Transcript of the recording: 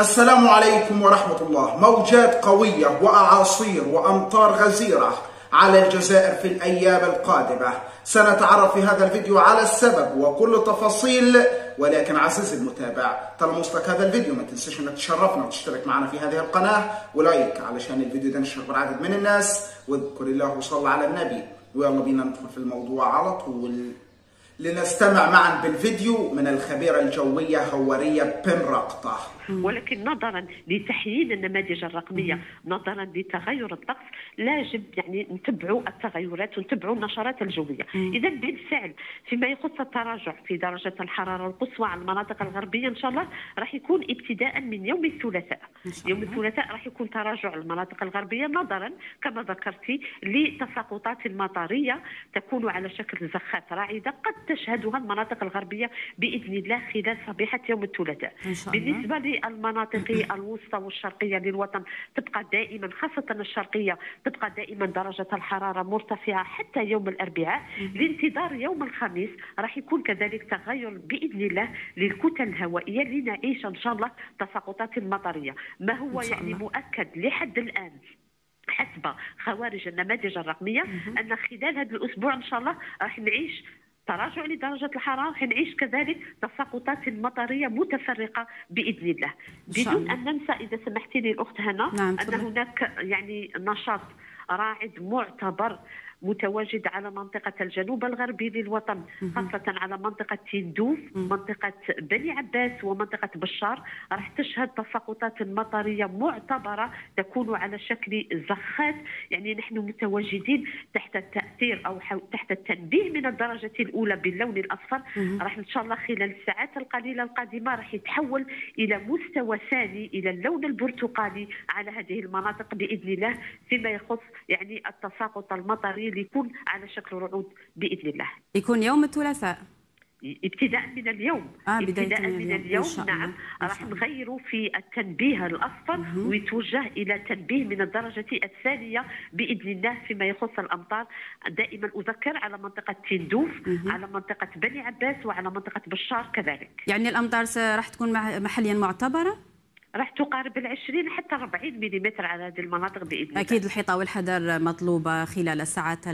السلام عليكم ورحمة الله. موجات قوية وأعاصير وأمطار غزيرة على الجزائر في الأيام القادمة. سنتعرف في هذا الفيديو على السبب وكل التفاصيل، ولكن عزيزي المتابع تلمس لك هذا الفيديو ما تنساش انك تشرفنا وتشترك معنا في هذه القناة ولايك علشان الفيديو ده نشر بالعدد من الناس، واذكر الله وصلى على النبي. ويلا بينا ندخل في الموضوع على طول لنستمع معا بالفيديو من الخبيرة الجوية هوارية بن رقطة. ولكن نظرا لتحييد النماذج الرقميه، نظرا لتغير الطقس، لا يجب نتبعوا التغيرات ونتبعوا النشرات الجويه. اذا بالفعل فيما يخص التراجع في درجه الحراره القصوى على المناطق الغربيه ان شاء الله راح يكون ابتداء من يوم الثلاثاء. يوم الثلاثاء راح يكون تراجع المناطق الغربيه نظرا كما ذكرتي لتساقطات مطريه تكون على شكل زخات راعده قد تشهدها المناطق الغربيه باذن الله خلال صبيحه يوم الثلاثاء. بالنسبه المناطق الوسطى والشرقيه للوطن تبقى دائما، خاصه الشرقيه، تبقى دائما درجه الحراره مرتفعه حتى يوم الاربعاء. لانتظار يوم الخميس راح يكون كذلك تغير باذن الله للكتل الهوائيه لنعيش ان شاء الله تساقطات مطريه. ما هو مؤكد لحد الان حسب خوارج النماذج الرقميه ان خلال هذا الاسبوع ان شاء الله راح نعيش تراجع لدرجة الحرارة، حنعيش كذلك تساقطات مطرية متفرقة بإذن الله. بدون أن ننسى إذا سمحتي لي الأخت هنا أن هناك نشاط راعد معتبر متواجد على منطقة الجنوب الغربي للوطن، خاصة على منطقة تندوف، منطقة بني عباس ومنطقة بشار. راح تشهد تساقطات مطرية معتبرة تكون على شكل زخات، نحن متواجدين تحت التأثير أو تحت التنبيه من الدرجة الأولى باللون الأصفر. راح إن شاء الله خلال الساعات القليلة القادمة راح يتحول إلى مستوى ثاني إلى اللون البرتقالي على هذه المناطق بإذن الله، فيما يخص التساقط المطري اللي يكون على شكل رعود باذن الله. يكون يوم الثلاثاء ابتداء من اليوم. ابتداء من اليوم نعم راح نغيروا في التنبيه الاصفر ويتوجه الى تنبيه من الدرجه الثانيه باذن الله فيما يخص الامطار. دائما اذكر على منطقه تندوف، على منطقه بني عباس وعلى منطقه بشار كذلك. الامطار راح تكون محليا معتبره؟ راح تقارب 20 حتى 40 ملم على هذه المناطق باذن الله. اكيد الحيطه والحذر مطلوبه خلال الساعات